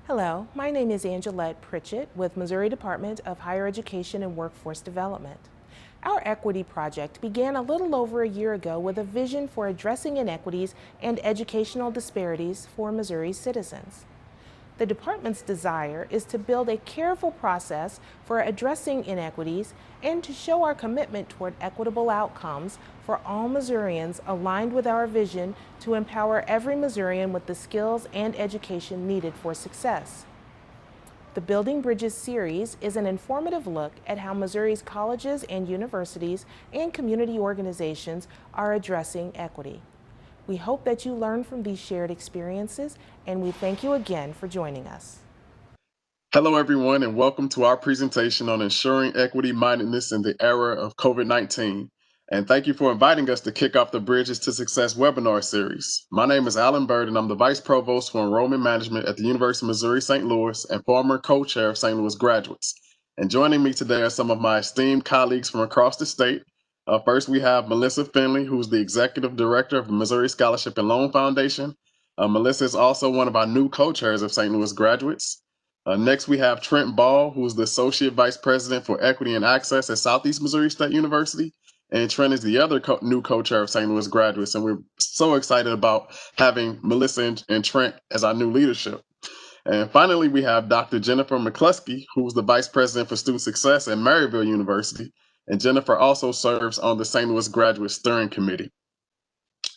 Hello, my name is Angelette Pritchett with Missouri Department of Higher Education and Workforce Development. Our equity project began a little over a year ago with a vision for addressing inequities and educational disparities for Missouri citizens. The department's desire is to build a careful process for addressing inequities and to show our commitment toward equitable outcomes for all Missourians aligned with our vision to empower every Missourian with the skills and education needed for success. The Building Bridges series is an informative look at how Missouri's colleges and universities and community organizations are addressing equity. We hope that you learn from these shared experiences, and we thank you again for joining us. Hello, everyone, and welcome to our presentation on ensuring equity mindedness in the era of COVID-19. And thank you for inviting us to kick off the Bridges to Success webinar series. My name is Alan Bird, and I'm the Vice Provost for Enrollment Management at the University of Missouri St. Louis and former co-chair of St. Louis graduates. And joining me today are some of my esteemed colleagues from across the state. First, we have Melissa Finley, who's the Executive Director of the Missouri Scholarship and Loan Foundation. Melissa is also one of our new co-chairs of St. Louis graduates. Next, we have Trent Ball, who's the Associate Vice President for Equity and Access at Southeast Missouri State University. And Trent is the other new co-chair of St. Louis graduates. And we're so excited about having Melissa and Trent as our new leadership. And finally, we have Dr. Jennifer McCluskey, who's the Vice President for Student Success at Maryville University. And Jennifer also serves on the St. Louis Graduate Steering Committee.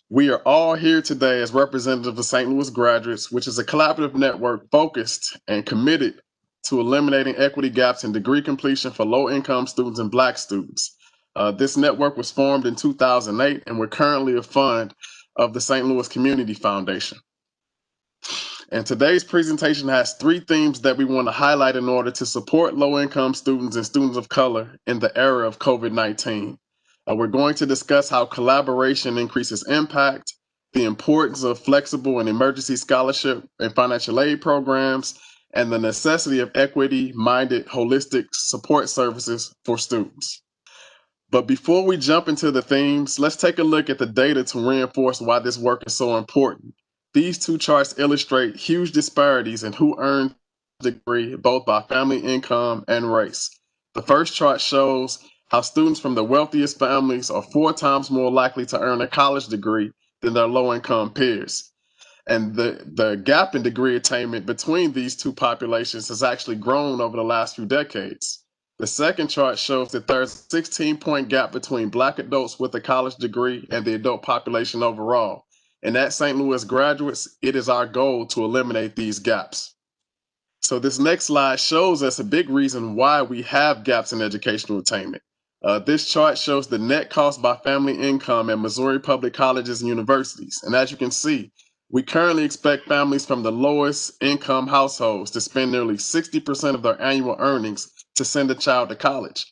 We are all here today as representatives of St. Louis graduates, which is a collaborative network focused and committed to eliminating equity gaps in degree completion for low-income students and Black students. This network was formed in 2008, and we're currently a fund of the St. Louis Community Foundation. And today's presentation has three themes that we want to highlight in order to support low-income students and students of color in the era of COVID-19. We're going to discuss how collaboration increases impact, the importance of flexible and emergency scholarship and financial aid programs, and the necessity of equity-minded, holistic support services for students. But before we jump into the themes, let's take a look at the data to reinforce why this work is so important. These two charts illustrate huge disparities in who earns a degree, both by family income and race. The first chart shows how students from the wealthiest families are 4 times more likely to earn a college degree than their low-income peers. And the gap in degree attainment between these two populations has actually grown over the last few decades. The second chart shows that there's a 16-point gap between Black adults with a college degree and the adult population overall. And at St. Louis graduates, it is our goal to eliminate these gaps. So this next slide shows us a big reason why we have gaps in educational attainment. This chart shows the net cost by family income at Missouri public colleges and universities. And as you can see, we currently expect families from the lowest income households to spend nearly 60% of their annual earnings to send a child to college.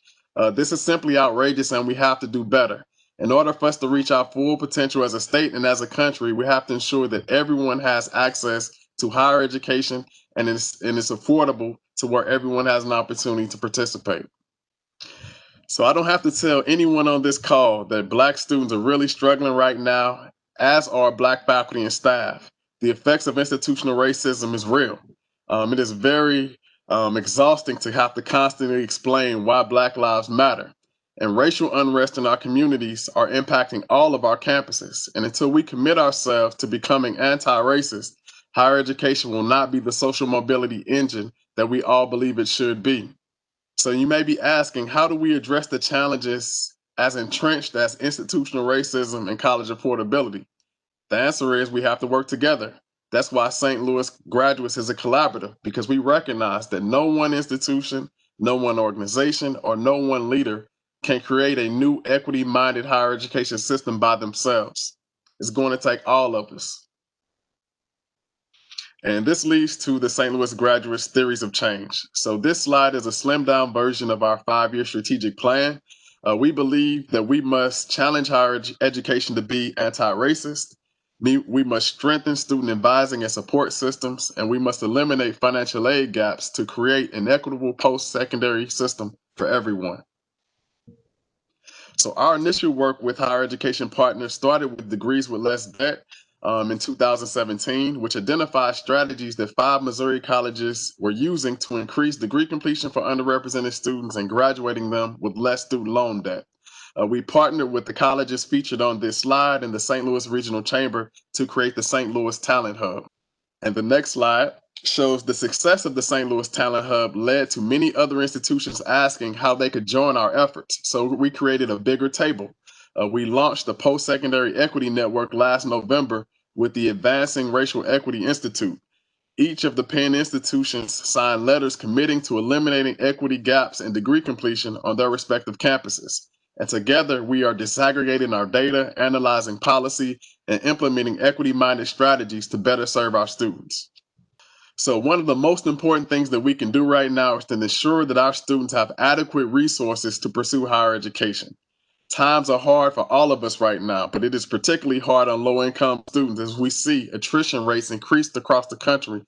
This is simply outrageous, and we have to do better. In order for us to reach our full potential as a state and as a country, we have to ensure that everyone has access to higher education and it's affordable to where everyone has an opportunity to participate. So I don't have to tell anyone on this call that Black students are really struggling right now, as are Black faculty and staff. The effects of institutional racism is real. It is very exhausting to have to constantly explain why Black lives matter. And racial unrest in our communities are impacting all of our campuses. And until we commit ourselves to becoming anti-racist, higher education will not be the social mobility engine that we all believe it should be. So you may be asking, how do we address the challenges as entrenched as institutional racism and college affordability? The answer is we have to work together. That's why St. Louis Graduates is a collaborative, because we recognize that no one institution, no one organization, or no one leader can create a new equity-minded higher education system by themselves. It's going to take all of us. And this leads to the St. Louis Graduates Theories of Change. So this slide is a slimmed down version of our 5-year strategic plan. We believe that we must challenge higher education to be anti-racist. We must strengthen student advising and support systems, and we must eliminate financial aid gaps to create an equitable post-secondary system for everyone. So our initial work with higher education partners started with Degrees with Less Debt. in 2017, which identified strategies that 5 Missouri colleges were using to increase degree completion for underrepresented students and graduating them with less student loan debt. We partnered with the colleges featured on this slide in the St. Louis Regional Chamber to create the St. Louis Talent Hub. And the next slide shows the success of the St. Louis Talent Hub led to many other institutions asking how they could join our efforts. So we created a bigger table. We launched the Post Secondary Equity Network last November with the Advancing Racial Equity Institute. Each of the Penn institutions signed letters committing to eliminating equity gaps in degree completion on their respective campuses. And together, we are disaggregating our data, analyzing policy, and implementing equity minded strategies to better serve our students. So, one of the most important things that we can do right now is to ensure that our students have adequate resources to pursue higher education. Times are hard for all of us right now, but it is particularly hard on low income students as we see attrition rates increased across the country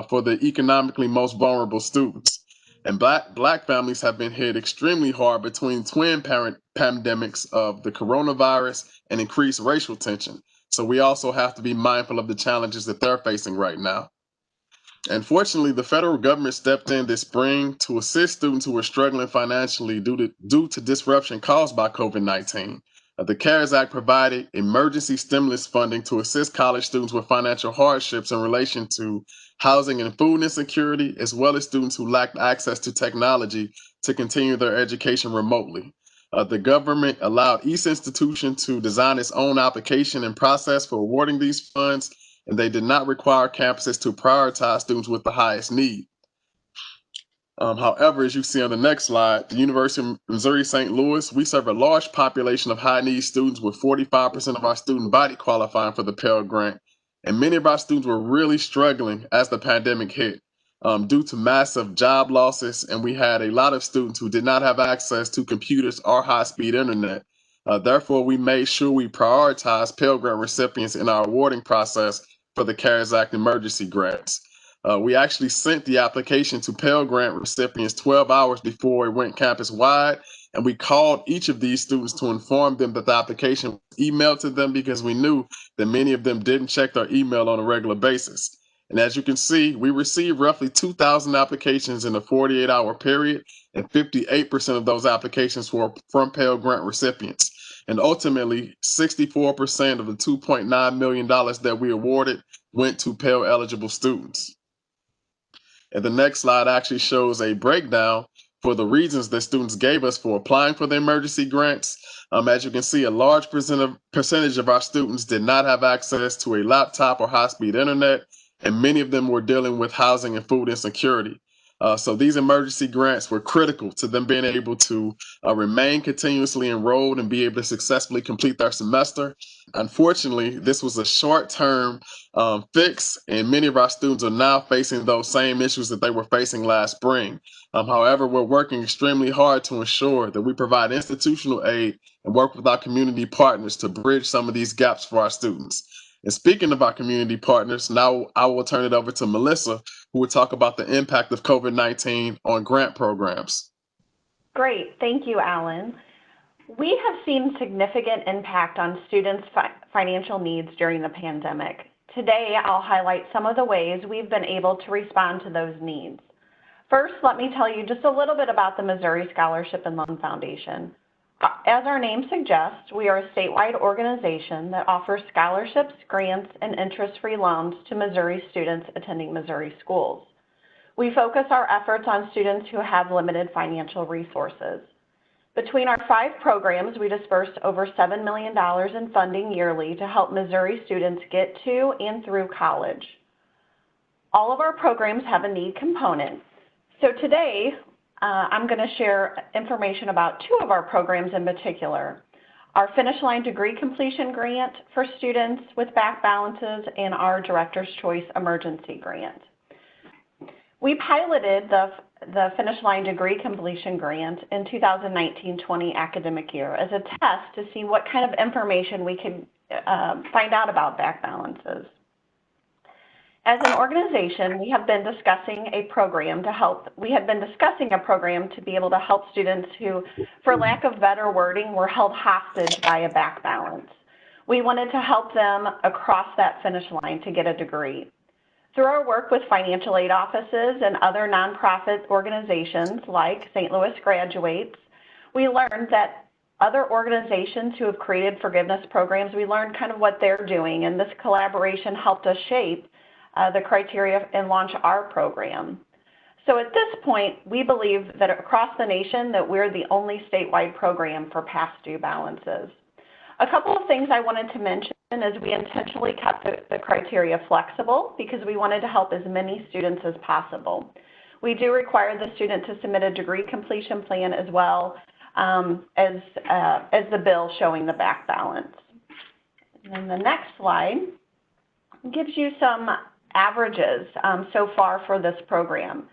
for the economically most vulnerable students. And black families have been hit extremely hard between twin parent pandemics of the coronavirus and increased racial tension. So we also have to be mindful of the challenges that they're facing right now. And fortunately, the federal government stepped in this spring to assist students who were struggling financially due to disruption caused by COVID-19. The CARES Act provided emergency stimulus funding to assist college students with financial hardships in relation to housing and food insecurity, as well as students who lacked access to technology to continue their education remotely. The government allowed each institution to design its own application and process for awarding these funds, and they did not require campuses to prioritize students with the highest need. However, as you see on the next slide, the University of Missouri St. Louis, we serve a large population of high need students with 45% of our student body qualifying for the Pell Grant. And many of our students were really struggling as the pandemic hit due to massive job losses. And we had a lot of students who did not have access to computers or high speed internet. Therefore, we made sure we prioritize Pell Grant recipients in our awarding process for the CARES Act emergency grants. We actually sent the application to Pell Grant recipients 12 hours before it went campus wide, and we called each of these students to inform them that the application was emailed to them because we knew that many of them didn't check their email on a regular basis. And as you can see, we received roughly 2,000 applications in a 48-hour period, and 58% of those applications were from Pell Grant recipients. And ultimately, 64% of the $2.9 million that we awarded went to Pell eligible students. And the next slide actually shows a breakdown for the reasons that students gave us for applying for the emergency grants. As you can see, a large percentage of our students did not have access to a laptop or high-speed internet, and many of them were dealing with housing and food insecurity. So these emergency grants were critical to them being able to remain continuously enrolled and be able to successfully complete their semester. Unfortunately, this was a short-term fix, and many of our students are now facing those same issues that they were facing last spring. However, we're working extremely hard to ensure that we provide institutional aid and work with our community partners to bridge some of these gaps for our students. And speaking of our community partners, now I will turn it over to Melissa, who will talk about the impact of COVID-19 on grant programs. Great, thank you, Alan. We have seen significant impact on students' financial needs during the pandemic. Today, I'll highlight some of the ways we've been able to respond to those needs. First, let me tell you just a little bit about the Missouri Scholarship and Loan Foundation. As our name suggests, we are a statewide organization that offers scholarships, grants, and interest-free loans to Missouri students attending Missouri schools. We focus our efforts on students who have limited financial resources. Between our 5 programs, we dispersed over $7 million in funding yearly to help Missouri students get to and through college. All of our programs have a need component. So today, I'm going to share information about 2 of our programs in particular: our Finish Line Degree Completion Grant for students with back balances and our Director's Choice Emergency Grant. We piloted the Finish Line Degree Completion Grant in 2019-20 academic year as a test to see what kind of information we could find out about back balances. As an organization, we have been discussing a program to be able to help students who, for lack of better wording, were held hostage by a back balance. We wanted to help them across that finish line to get a degree. Through our work with financial aid offices and other nonprofit organizations like St. Louis Graduates, we learned that other organizations who have created forgiveness programs, we learned kind of what they're doing, and this collaboration helped us shape the criteria and launch our program. So at this point, we believe that across the nation that we're the only statewide program for past due balances. A couple of things I wanted to mention is we intentionally kept the criteria flexible because we wanted to help as many students as possible. We do require the student to submit a degree completion plan as well as the bill showing the back balance. And then the next slide gives you some averages so far for this program.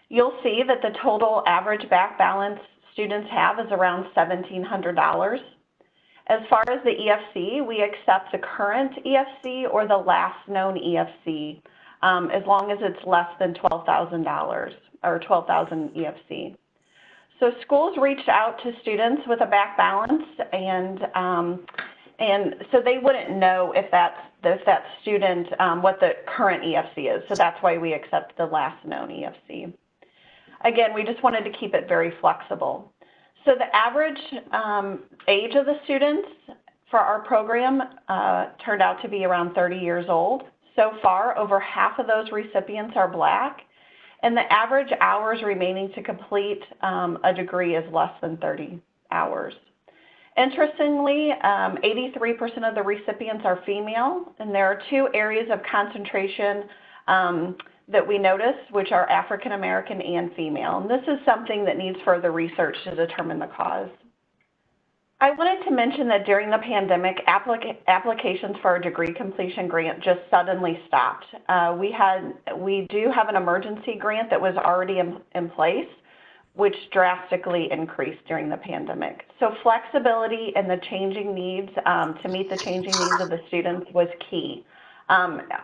You'll see that the total average back balance students have is around $1,700. As far as the EFC, we accept the current EFC or the last known EFC as long as it's less than $12,000 or 12,000 EFC. So schools reached out to students with a back balance, and so they wouldn't know if that student what the current EFC is. So that's why we accept the last known EFC. Again, we just wanted to keep it very flexible. So the average age of the students for our program turned out to be around 30 years old. So far, over half of those recipients are Black, and the average hours remaining to complete a degree is less than 30 hours. Interestingly, 83% of the recipients are female, and there are two areas of concentration that we notice, which are African American and female. And this is something that needs further research to determine the cause. I wanted to mention that during the pandemic, applications for our degree completion grant just suddenly stopped. We do have an emergency grant that was already in place, which drastically increased during the pandemic. So flexibility and the changing needs to meet the changing needs of the students was key.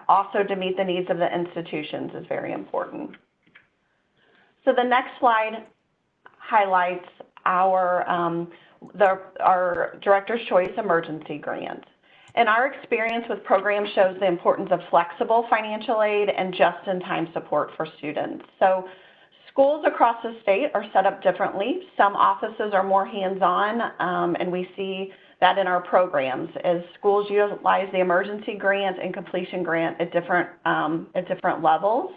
Also to meet the needs of the institutions is very important. So the next slide highlights our Director's Choice Emergency Grant. And our experience with programs shows the importance of flexible financial aid and just-in-time support for students. So schools across the state are set up differently. Some offices are more hands-on, and we see that in our programs as schools utilize the emergency grant and completion grant at different levels.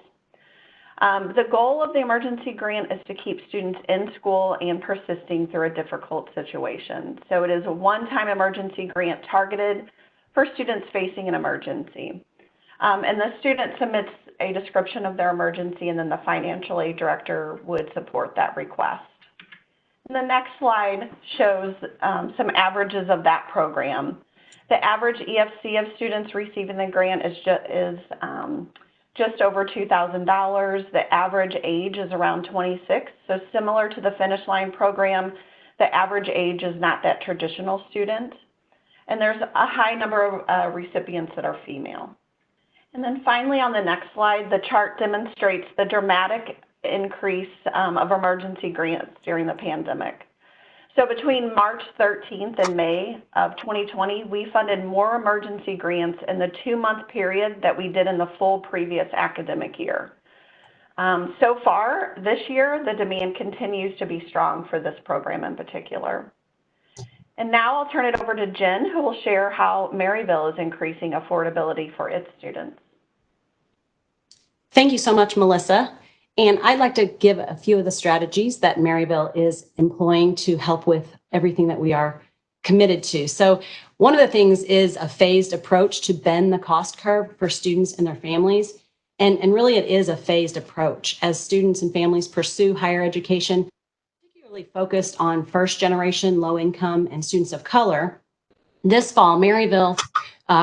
The goal of the emergency grant is to keep students in school and persisting through a difficult situation. So it is a one-time emergency grant targeted for students facing an emergency. And the student submits a description of their emergency, and then the financial aid director would support that request. And the next slide shows some averages of that program. The average EFC of students receiving the grant is just over $2,000. The average age is around 26. So similar to the Finish Line program, the average age is not that traditional student. And there's a high number of recipients that are female. And then finally on the next slide, the chart demonstrates the dramatic increase of emergency grants during the pandemic. So between March 13th and May of 2020, we funded more emergency grants in the 2-month period that we did in the full previous academic year. So far this year, the demand continues to be strong for this program in particular. And now I'll turn it over to Jen, who will share how Maryville is increasing affordability for its students. Thank you so much, Melissa. And I'd like to give a few of the strategies that Maryville is employing to help with everything that we are committed to. So one of the things is a phased approach to bend the cost curve for students and their families. And really it is a phased approach as students and families pursue higher education, particularly focused on first generation, low income, and students of color. This fall, Maryville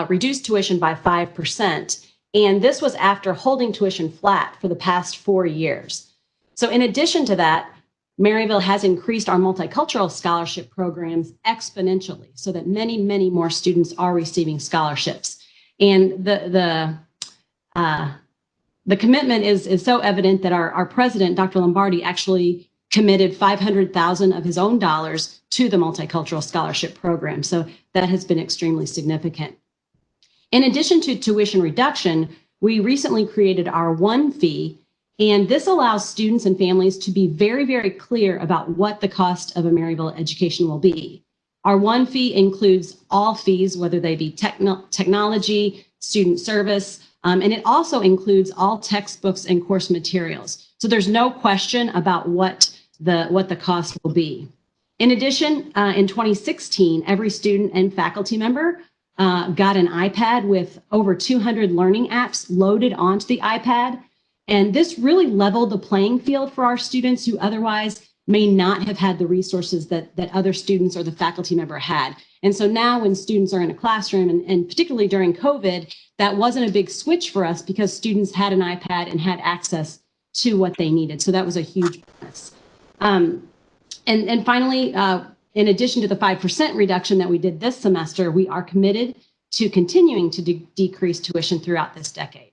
reduced tuition by 5%. And this was after holding tuition flat for the past 4 years. So in addition to that, Maryville has increased our multicultural scholarship programs exponentially so that many, many more students are receiving scholarships. And the commitment is so evident that our president, Dr. Lombardi, actually committed $500,000 of his own dollars to the Multicultural Scholarship Program. So that has been extremely significant. In addition to tuition reduction, we recently created our one fee, and this allows students and families to be very, very clear about what the cost of a Maryville education will be. Our one fee includes all fees, whether they be technology, student service, and it also includes all textbooks and course materials. So there's no question about what the cost will be. In addition, in 2016, every student and faculty member got an iPad with over 200 learning apps loaded onto the iPad. And this really leveled the playing field for our students who otherwise may not have had the resources that other students or the faculty member had. And so now when students are in a classroom, and particularly during COVID, that wasn't a big switch for us because students had an iPad and had access to what they needed. So that was a huge bonus. And finally, in addition to the 5% reduction that we did this semester, we are committed to continuing to decrease tuition throughout this decade.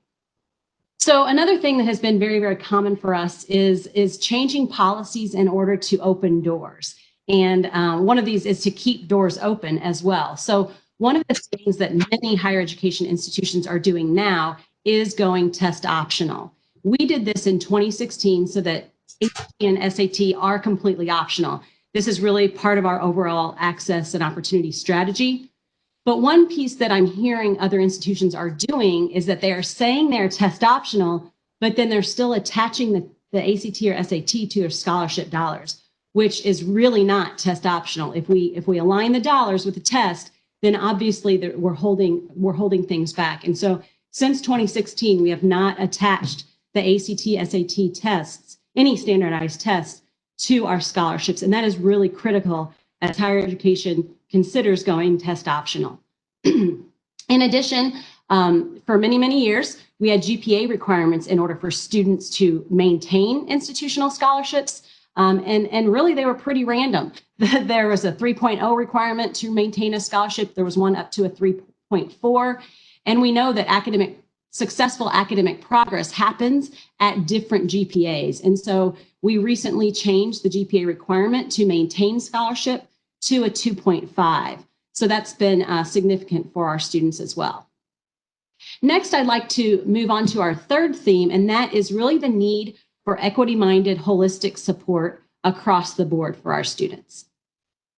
So another thing that has been very, very common for us is changing policies in order to open doors. And one of these is to keep doors open as well. So one of the things that many higher education institutions are doing now is going test optional. We did this in 2016 so that ACT and SAT are completely optional. This is really part of our overall access and opportunity strategy. But one piece that I'm hearing other institutions are doing is that they are saying they're test optional, but then they're still attaching the ACT or SAT to their scholarship dollars, which is really not test optional. If we align the dollars with the test, then obviously we're holding things back. And so since 2016, we have not attached the ACT, SAT tests, any standardized tests, to our scholarships. And that is really critical as higher education considers going test optional. In addition, for many, many years, we had GPA requirements in order for students to maintain institutional scholarships. And really, they were pretty random. There was a 3.0 requirement to maintain a scholarship. There was one up to a 3.4. And we know that successful academic progress happens at different GPAs. And so we recently changed the GPA requirement to maintain scholarship to a 2.5. So that's been significant for our students as well. Next, I'd like to move on to our third theme, and that is really the need for equity-minded, holistic support across the board for our students.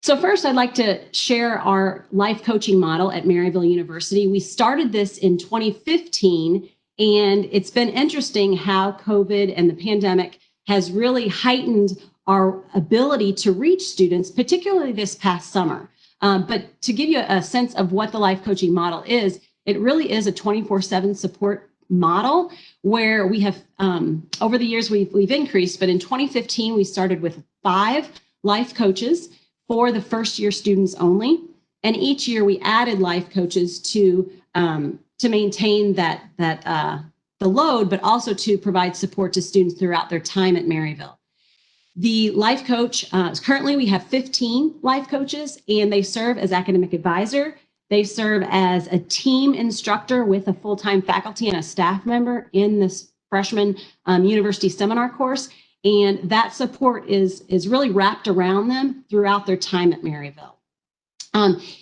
So first, I'd like to share our life coaching model at Maryville University. We started this in 2015, and it's been interesting how COVID and the pandemic has really heightened our ability to reach students, particularly this past summer. But to give you a sense of what the life coaching model is, it really is a 24/7 support model where we have, over the years, we've increased, but in 2015, we started with 5 life coaches for the first year students only. And each year we added life coaches to maintain the load, but also to provide support to students throughout their time at Maryville. The life coach, currently we have 15 life coaches, and they serve as academic advisor. They serve as a team instructor with a full-time faculty and a staff member in this freshman university seminar course. And that support is really wrapped around them throughout their time at Maryville.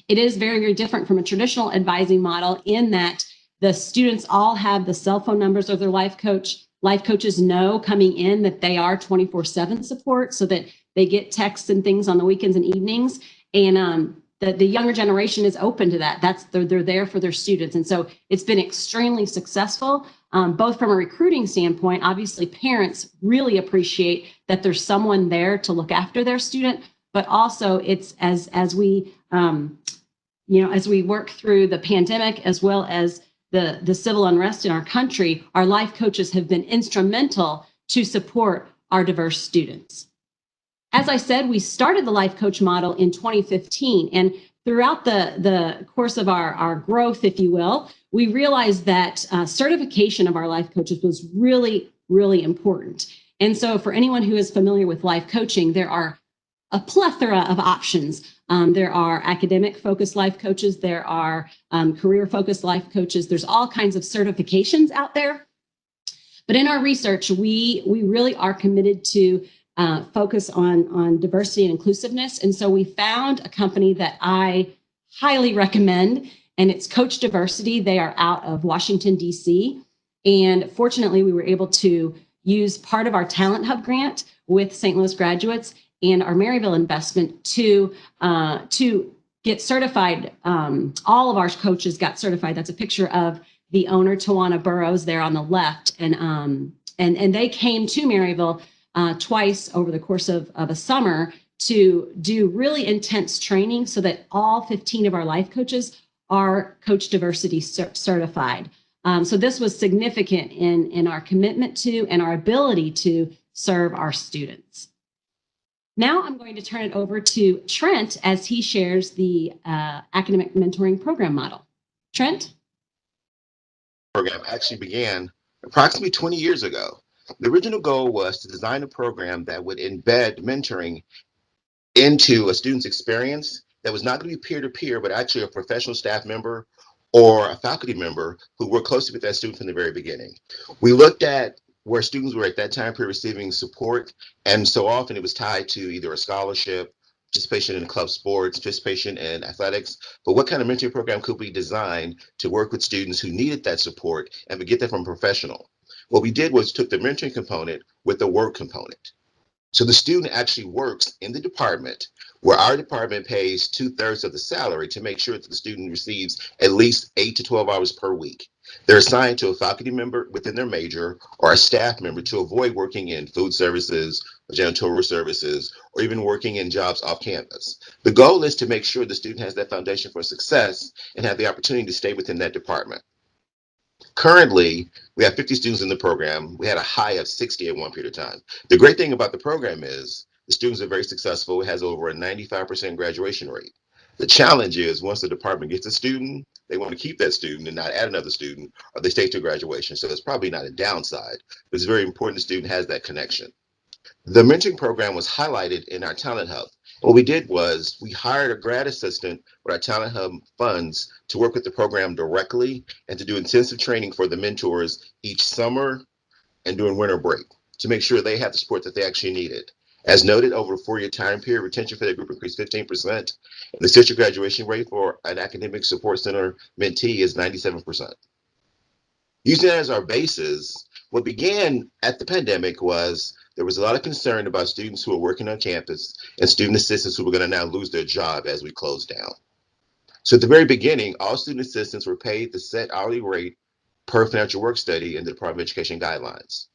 It is very, very different from a traditional advising model in that the students all have the cell phone numbers of their life coach. Life coaches know coming in that they are 24/7 support so that they get texts and things on the weekends and evenings. And the younger generation is open to that. They're there for their students. And so it's been extremely successful, both from a recruiting standpoint. Obviously, parents really appreciate that there's someone there to look after their student, but also it's as we work through the pandemic, as well as the civil unrest in our country, our life coaches have been instrumental to support our diverse students. As I said, we started the life coach model in 2015, and throughout the course of our growth, if you will, we realized that certification of our life coaches was really, really important. And so for anyone who is familiar with life coaching, there are a plethora of options. There are academic-focused life coaches. There are career-focused life coaches. There's all kinds of certifications out there. But in our research, we really are committed to focus on diversity and inclusiveness. And so we found a company that I highly recommend, and it's Coach Diversity. They are out of Washington, D.C. And fortunately, we were able to use part of our Talent Hub grant with St. Louis graduates and our Maryville investment to get certified. All of our coaches got certified. That's a picture of the owner, Tawana Burrows, there on the left. And they came to Maryville twice over the course of a summer to do really intense training so that all 15 of our life coaches are Coach Diversity certified. So this was significant in our commitment to and our ability to serve our students. Now I'm going to turn it over to Trent as he shares the academic mentoring program model. Trent? Program actually began approximately 20 years ago. The original goal was to design a program that would embed mentoring into a student's experience that was not going to be peer-to-peer, but actually a professional staff member or a faculty member who worked closely with that student from the very beginning. We looked at where students were at that time period receiving support, and so often it was tied to either a scholarship, participation in club sports, participation in athletics, but what kind of mentoring program could we design to work with students who needed that support and we get that from a professional? What we did was took the mentoring component with the work component. So the student actually works in the department where our department pays 2/3 of the salary to make sure that the student receives at least 8 to 12 hours per week. They're assigned to a faculty member within their major or a staff member to avoid working in food services, janitorial services, or even working in jobs off campus. The goal is to make sure the student has that foundation for success and have the opportunity to stay within that department. Currently, we have 50 students in the program. We had a high of 60 at one period of time. The great thing about the program is the students are very successful. It has over a 95% graduation rate. The challenge is once the department gets a student, they want to keep that student and not add another student, or they stay to graduation. So it's probably not a downside, but it's very important the student has that connection. The mentoring program was highlighted in our Talent Hub. What we did was we hired a grad assistant with our Talent Hub funds to work with the program directly and to do intensive training for the mentors each summer and during winter break to make sure they have the support that they actually needed. As noted, over a 4-year time period, retention for that group increased 15%. And the district graduation rate for an academic support center mentee is 97%. Using that as our basis, what began at the pandemic was there was a lot of concern about students who were working on campus and student assistants who were going to now lose their job as we closed down. So at the very beginning, all student assistants were paid the set hourly rate per financial work study in the Department of Education guidelines.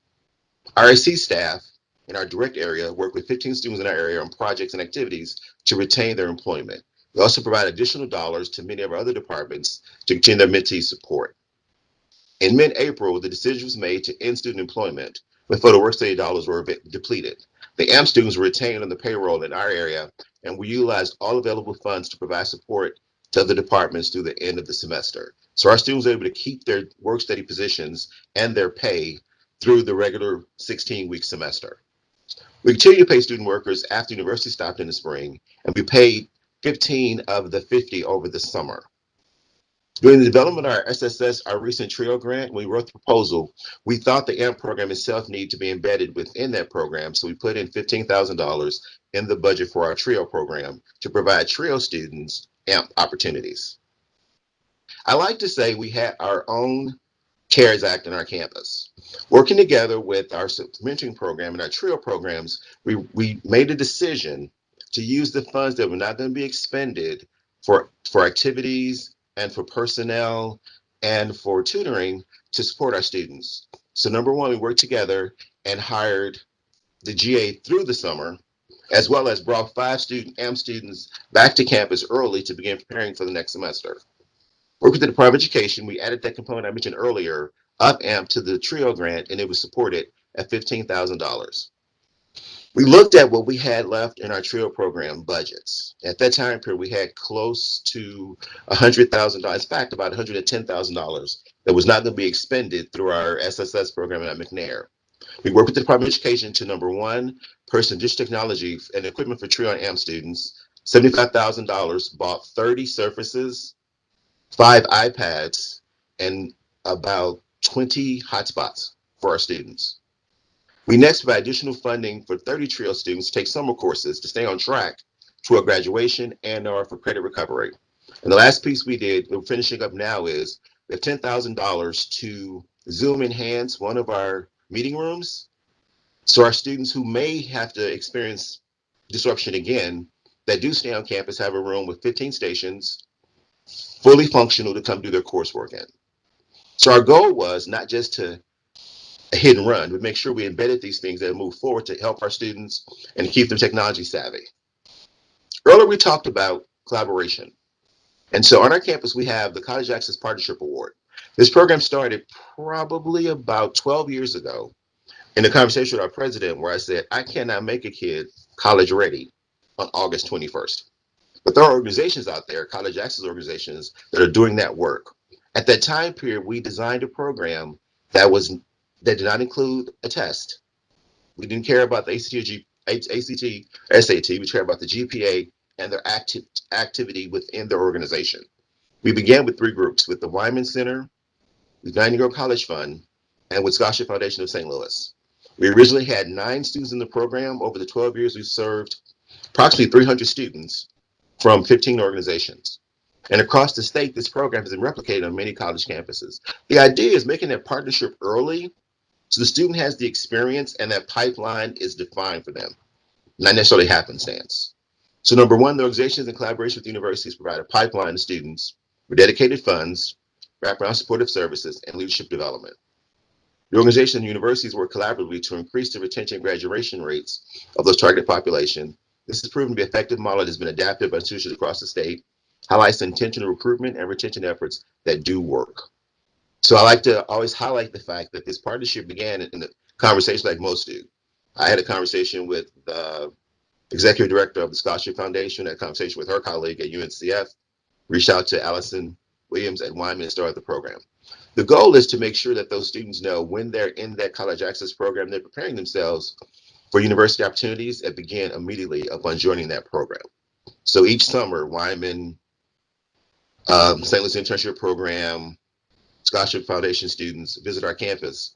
RSC staff in our direct area work with 15 students in our area on projects and activities to retain their employment. We also provide additional dollars to many of our other departments to continue their mentee support. In mid-April, the decision was made to end student employment before the work-study dollars were depleted. The AMP students were retained on the payroll in our area, and we utilized all available funds to provide support to other departments through the end of the semester. So our students were able to keep their work-study positions and their pay through the regular 16-week semester. We continue to pay student workers after university stopped in the spring, and we paid 15 of the 50 over the summer. During the development of our SSS, our recent TRIO grant, when we wrote the proposal, we thought the AMP program itself needed to be embedded within that program. So we put in $15,000 in the budget for our TRIO program to provide TRIO students AMP opportunities. I like to say we had our own CARES Act in our campus. Working together with our mentoring program and our TRIO programs, we made a decision to use the funds that were not going to be expended for activities and for personnel and for tutoring to support our students. So number one, we worked together and hired the GA through the summer, as well as brought 5 AMP students back to campus early to begin preparing for the next semester. Working with the Department of Education, we added that component I mentioned earlier of AMP to the TRIO grant, and it was supported at $15,000. We looked at what we had left in our TRIO program budgets. At that time period, we had close to $100,000, in fact, about $110,000 that was not going to be expended through our SSS program at McNair. We worked with the Department of Education to, number one, purchase digital technology and equipment for TRIO and AMP students. $75,000 bought 30 surfaces, 5 iPads, and about 20 hotspots for our students. We next provide additional funding for 30 TRIO students to take summer courses to stay on track toward graduation and or for credit recovery. And the last piece we did, we're finishing up now, is we have $10,000 to Zoom enhance one of our meeting rooms. So our students who may have to experience disruption again, that do stay on campus, have a room with 15 stations, fully functional to come do their coursework in. So our goal was not just to hit and run, but make sure we embedded these things that move forward to help our students and keep them technology savvy. Earlier, we talked about collaboration. And so on our campus, we have the College Access Partnership Award. This program started probably about 12 years ago in a conversation with our president where I said, I cannot make a kid college ready on August 21st. But there are organizations out there, college access organizations, that are doing that work. At that time period, we designed a program that did not include a test. We didn't care about the ACT, SAT. We cared about the GPA and their activity within their organization. We began with 3 groups, with the Wyman Center, the 90-Year College Fund, and with Scholarship Foundation of St. Louis. We originally had 9 students in the program. Over the 12 years, we served approximately 300 students from 15 organizations. And across the state, this program has been replicated on many college campuses. The idea is making that partnership early so the student has the experience and that pipeline is defined for them, not necessarily happenstance. So number one, the organizations in collaboration with universities provide a pipeline to students with dedicated funds, wraparound supportive services, and leadership development. The organizations and universities work collaboratively to increase the retention and graduation rates of those targeted population. This has proven to be an effective model that has been adapted by institutions across the state, highlights the intentional recruitment and retention efforts that do work. So I like to always highlight the fact that this partnership began in a conversation like most do. I had a conversation with the executive director of the Scholarship Foundation, had a conversation with her colleague at UNCF, reached out to Allison Williams at Wyman and started the program. The goal is to make sure that those students know when they're in that college access program, they're preparing themselves for university opportunities that begin immediately upon joining that program. So each summer, Wyman, St. Louis Internship Program, Scholarship Foundation students visit our campus,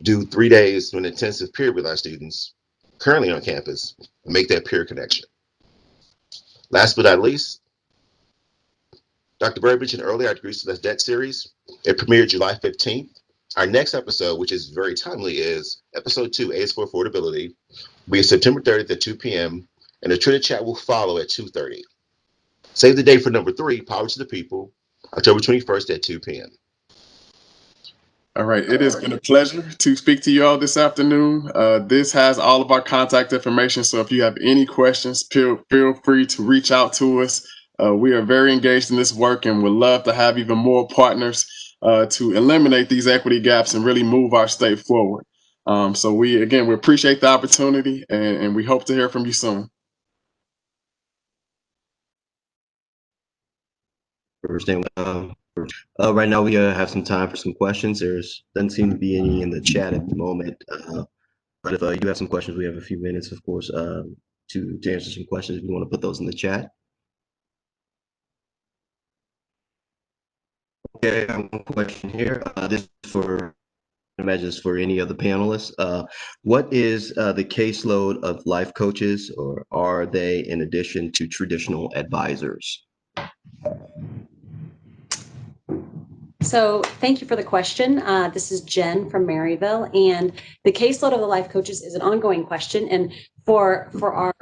do 3 days of an intensive period with our students currently on campus, and make that peer connection. Last but not least, Dr. Bird mentioned earlier our Degrees to Less Debt series. It premiered July 15th. Our next episode, which is very timely, is episode 2, Aids for Affordability, will be September 30th at 2 p.m., and the Twitter chat will follow at 2:30. Save the date for number 3, Power to the People, October 21st at 2 p.m. All right, it has been a pleasure to speak to you all this afternoon. This has all of our contact information, so if you have any questions, feel free to reach out to us. We are very engaged in this work and would love to have even more partners to eliminate these equity gaps and really move our state forward. So we appreciate the opportunity and we hope to hear from you soon. Understand. Right now, we have some time for some questions. Doesn't seem to be any in the chat at the moment. But if you have some questions, we have a few minutes, of course, to answer some questions. If you want to put those in the chat. Okay, I have one question here. This is for, I imagine it's for any of the panelists. What is the caseload of life coaches, or are they in addition to traditional advisors? So thank you for the question. This is Jen from Maryville, and the caseload of the life coaches is an ongoing question. And for our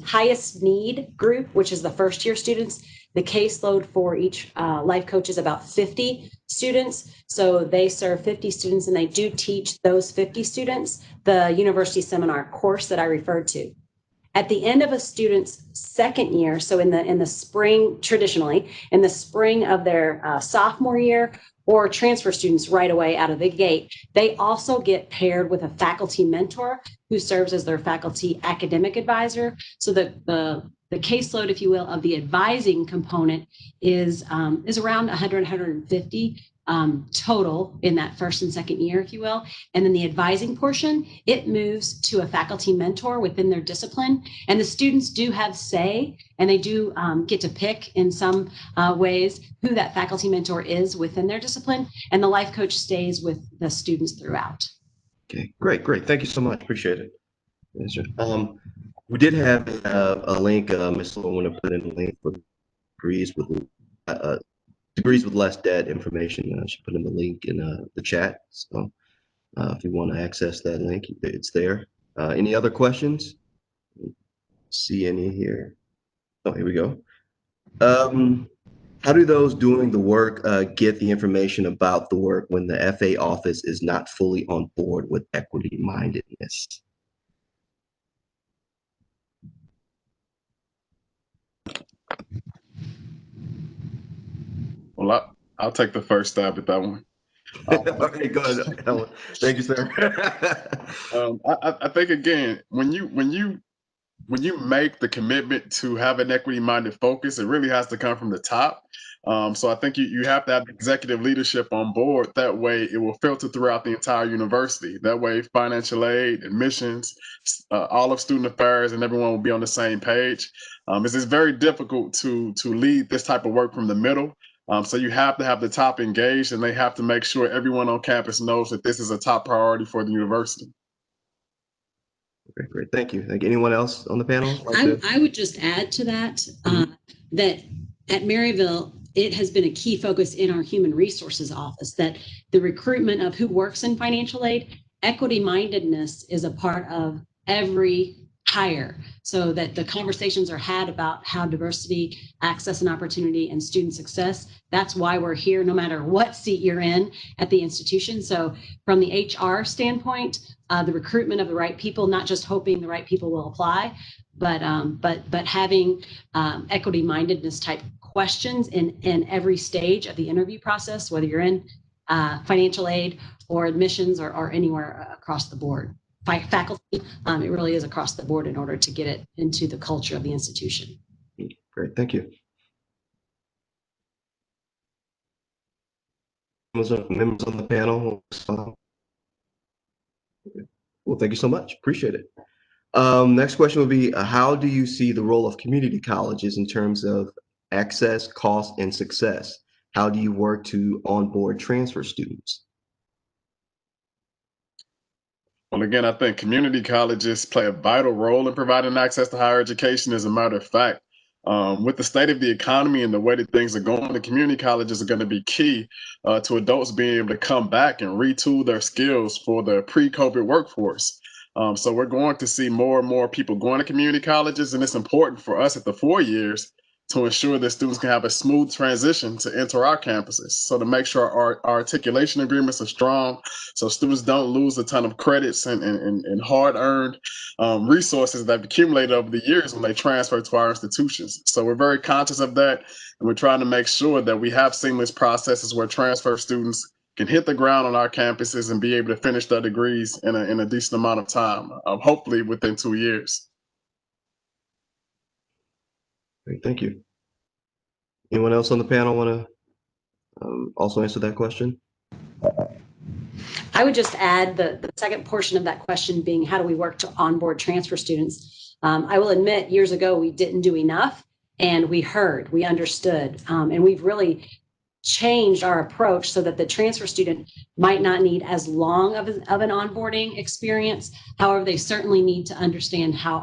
highest need group, which is the first year students, the caseload for each life coach is about 50 students. So they serve 50 students, and they do teach those 50 students the university seminar course that I referred to. At the end of a student's second year, so in the spring, traditionally, in the spring of their sophomore year, or transfer students right away out of the gate, they also get paired with a faculty mentor who serves as their faculty academic advisor. So the caseload, if you will, of the advising component is around 100, 150 total in that first and second year, if you will. And then the advising portion, it moves to a faculty mentor within their discipline. And the students do have say, and they do get to pick in some ways who that faculty mentor is within their discipline. And the life coach stays with the students throughout. Okay, great. Thank you so much. Appreciate it. Yes, sir. We did have a link. Ms. Lowe want to put in a link for degrees with uh, degrees with less debt information. She put in the link in the chat. So if you want to access that link, it's there. Any other questions? See any here? Oh, here we go. Um, how do those doing the work get the information about the work when the FA office is not fully on board with equity mindedness? Well, I'll take the first stab at that one. Okay, go ahead, Helen. Thank you, sir. I think again, when you make the commitment to have an equity minded focus, it really has to come from the top. So I think you have to have executive leadership on board. That way, it will filter throughout the entire university. That way, financial aid, admissions, all of student affairs, and everyone will be on the same page. It's very difficult to lead this type of work from the middle. So you have to have the top engaged, and they have to make sure everyone on campus knows that this is a top priority for the university. Great. Thank you. Anyone else on the panel? I would just add to that that at Maryville, it has been a key focus in our human resources office that the recruitment of who works in financial aid, equity mindedness is a part of every hire, so that the conversations are had about how diversity, access and opportunity, and student success. That's why we're here, no matter what seat you're in at the institution. So from the HR standpoint, the recruitment of the right people, not just hoping the right people will apply, but having equity mindedness type questions in every stage of the interview process, whether you're in financial aid or admissions or anywhere across the board. Faculty, it really is across the board in order to get it into the culture of the institution. Great, thank you. Members on the panel. Well, thank you so much. Appreciate it. Next question would be, how do you see the role of community colleges in terms of access, cost, and success? How do you work to onboard transfer students? Well, again, I think community colleges play a vital role in providing access to higher education. As a matter of fact, with the state of the economy and the way that things are going, the community colleges are going to be key to adults being able to come back and retool their skills for the pre-COVID workforce. So we're going to see more and more people going to community colleges, and it's important for us at the 4 years to ensure that students can have a smooth transition to enter our campuses. So to make sure our articulation agreements are strong, so students don't lose a ton of credits and hard-earned resources that have accumulated over the years when they transfer to our institutions. So we're very conscious of that, and we're trying to make sure that we have seamless processes where transfer students can hit the ground on our campuses and be able to finish their degrees in a decent amount of time, hopefully within 2 years. Great, thank you. Anyone else on the panel want to also answer that question? I would just add the second portion of that question being, how do we work to onboard transfer students? I will admit, years ago, we didn't do enough, and we heard, we understood, and we've really changed our approach so that the transfer student might not need as long of an onboarding experience. However, they certainly need to understand how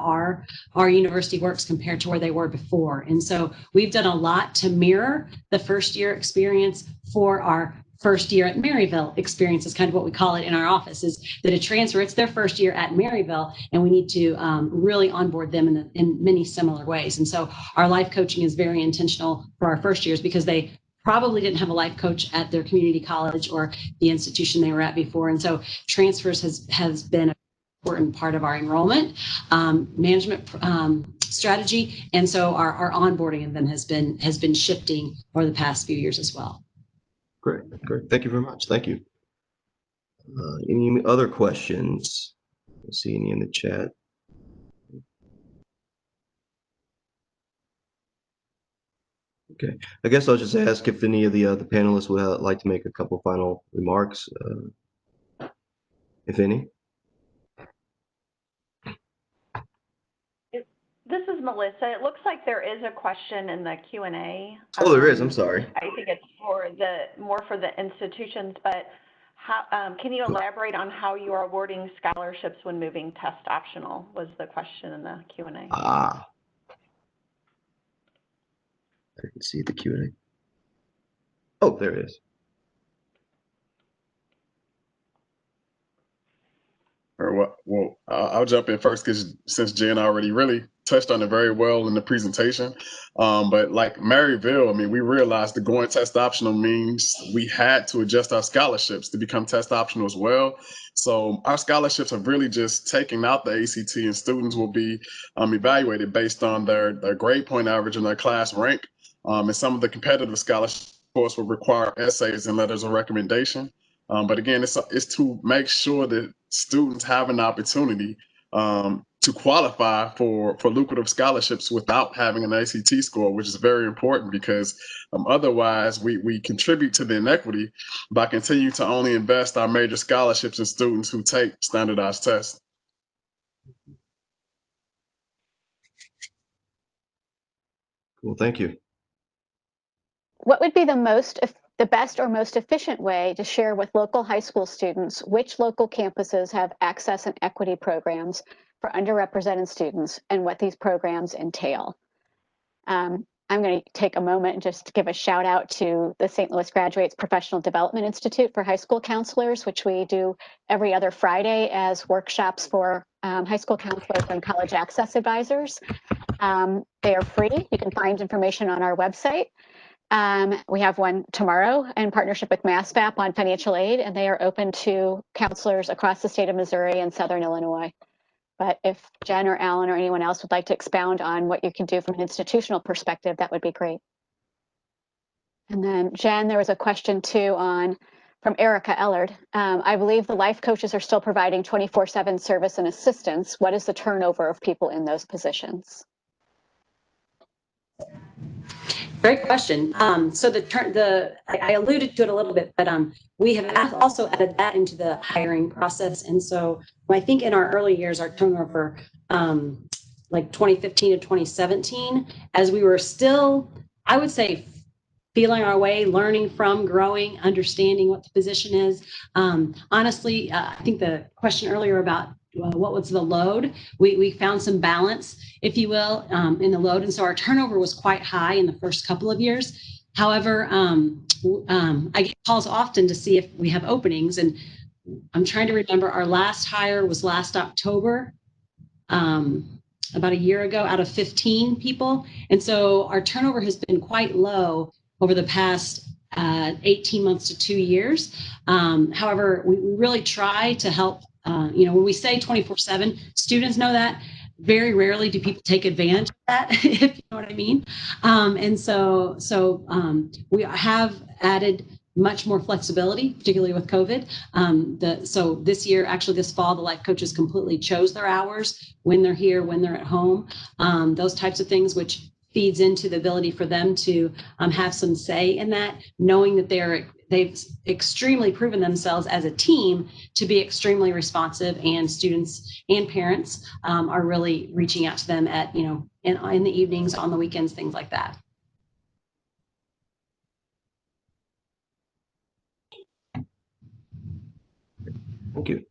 our university works compared to where they were before. And so we've done a lot to mirror the first year experience for our first year at Maryville experience, is kind of what we call it in our office, is that a transfer, it's their first year at Maryville, and we need to really onboard them in many similar ways. And so our life coaching is very intentional for our first years, because they probably didn't have a life coach at their community college or the institution they were at before. And so transfers has been an important part of our enrollment management strategy. And so our onboarding of them has been shifting over the past few years as well. Great. Thank you very much. Thank you. Any other questions? I don't see any in the chat. Okay, I guess I'll just ask if any of the panelists would like to make a couple final remarks, if any. This is Melissa. It looks like there is a question in the Q&A. Oh, there is. I'm sorry. I think it's more for the institutions, but Can you elaborate on how you are awarding scholarships when moving test optional, was the question in the Q&A. Ah, I can see the Q&A. Oh, there it is. Well, I'll jump in first because since Jen already really touched on it very well in the presentation. But like Maryville, I mean, we realized the going test optional means we had to adjust our scholarships to become test optional as well. So our scholarships have really just taken out the ACT, and students will be evaluated based on their grade point average and their class rank. And some of the competitive scholarships, of course, will require essays and letters of recommendation. But again, it's to make sure that students have an opportunity to qualify for lucrative scholarships without having an ACT score, which is very important because otherwise we contribute to the inequity by continuing to only invest our major scholarships in students who take standardized tests. Cool, thank you. What would be the best or most efficient way to share with local high school students which local campuses have access and equity programs for underrepresented students and what these programs entail? I'm going to take a moment and just give a shout out to the St. Louis Graduates Professional Development Institute for high school counselors, which we do every other Friday as workshops for high school counselors and college access advisors. They are free. You can find information on our website. We have one tomorrow in partnership with MassVAP on financial aid, and they are open to counselors across the state of Missouri and Southern Illinois. But if Jen or Alan or anyone else would like to expound on what you can do from an institutional perspective, that would be great. And then Jen, there was a question too from Erica Ellard. I believe the life coaches are still providing 24/7 service and assistance. What is the turnover of people in those positions? Great question. So I alluded to it a little bit, but we have also added that into the hiring process. And so I think in our early years, our turnover, like 2015 to 2017, as we were still, I would say, feeling our way, learning from, growing, understanding what the position is. Honestly, I think the question earlier about what was the load, we found some balance, if you will, in the load. And so our turnover was quite high in the first couple of years. However, I get calls often to see if we have openings. And I'm trying to remember, our last hire was last October, about a year ago, out of 15 people. And so our turnover has been quite low over the past 18 months to 2 years. However, we really try to help. When we say 24/7, students know that. Very rarely do people take advantage of that, if you know what I mean. And so we have added much more flexibility, particularly with COVID. So this year, actually this fall, the life coaches completely chose their hours, when they're here, when they're at home, those types of things, which feeds into the ability for them to have some say in that, knowing that they've extremely proven themselves as a team to be extremely responsive, and students and parents are really reaching out to them at, in the evenings, on the weekends, things like that. Thank you.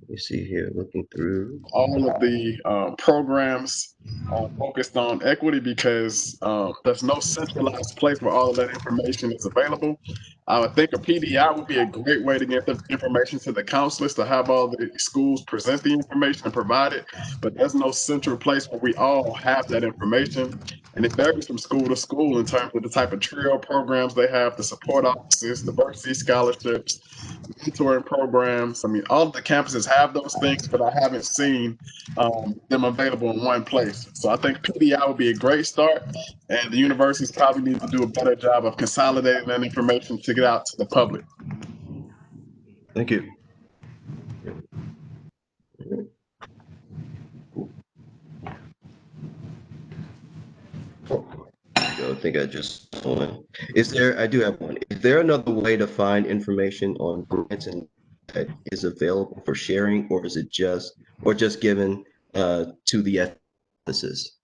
Let me see here, looking through. All of the programs are focused on equity because there's no centralized place where all of that information is available. I would think a PDI would be a great way to get the information to the counselors, to have all the schools present the information and provide it, but there's no central place where we all have that information. And it varies from school to school in terms of the type of TRIO programs they have, the support offices, diversity scholarships, mentoring programs. I mean, all of the campuses have those things, but I haven't seen them available in one place. So I think PDI would be a great start, and the universities probably need to do a better job of consolidating that information to get out to the public. Thank you. I think I just one. I do have one. Is there another way to find information on grants and that is available for sharing, or is it just given to the offices?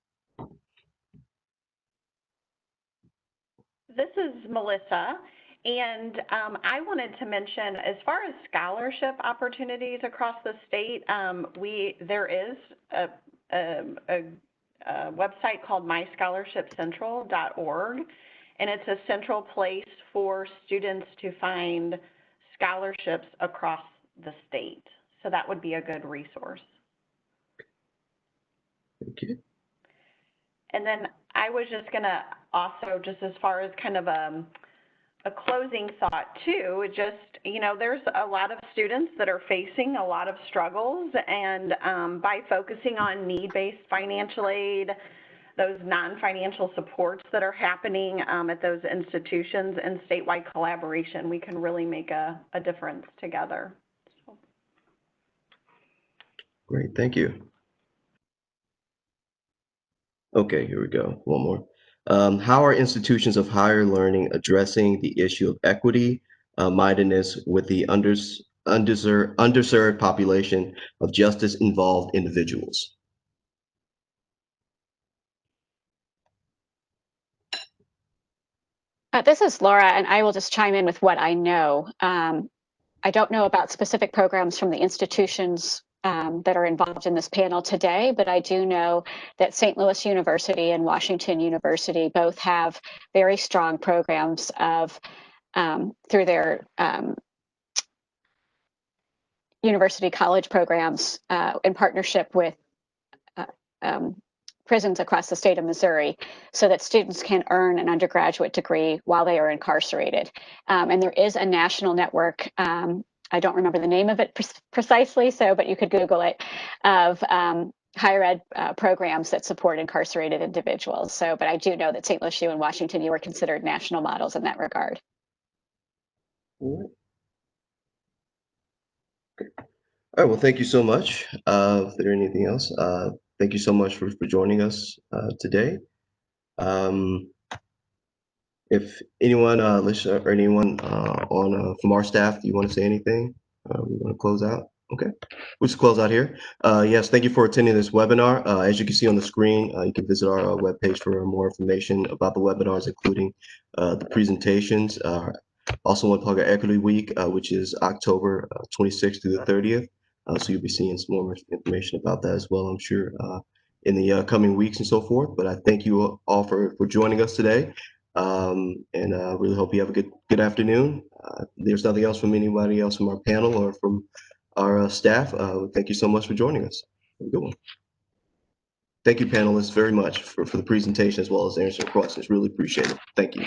this is Melissa, and I wanted to mention, as far as scholarship opportunities across the state, there is a website called myscholarshipcentral.org, and it's a central place for students to find scholarships across the state. So that would be a good resource. Thank you. And then I was just going to also, just as far as kind of a closing thought too, just, there's a lot of students that are facing a lot of struggles, and by focusing on need-based financial aid, those non-financial supports that are happening at those institutions and statewide collaboration, we can really make a difference together. Great, thank you. Okay, here we go. One more. How are institutions of higher learning addressing the issue of equity, mindedness with the underserved population of justice-involved individuals? This is Laura, and I will just chime in with what I know. I don't know about specific programs from the institutions that are involved in this panel today, but I do know that St. Louis University and Washington University both have very strong programs of through their university college programs in partnership with prisons across the state of Missouri, so that students can earn an undergraduate degree while they are incarcerated. And there is a national network, I don't remember the name of it precisely, but you could Google it, of higher ed programs that support incarcerated individuals. But I do know that St. Louis U and Washington U are considered national models in that regard. All right, well, thank you so much. If there anything else, thank you so much for joining us today. If anyone listen or anyone from our staff, do you want to say anything? We want to close out. Okay, we'll just close out here. Yes, thank you for attending this webinar. As you can see on the screen, you can visit our webpage for more information about the webinars, including the presentations. Also want to plug our Equity Week, which is October 26th through the 30th. So you'll be seeing some more information about that as well, I'm sure, in the coming weeks and so forth. But I thank you all for joining us today. And really hope you have a good afternoon. There's nothing else from anybody else from our panel or from our staff. Thank you so much for joining us. Have a good one. Thank you, panelists, very much for the presentation as well as answering questions. Really appreciate it. Thank you.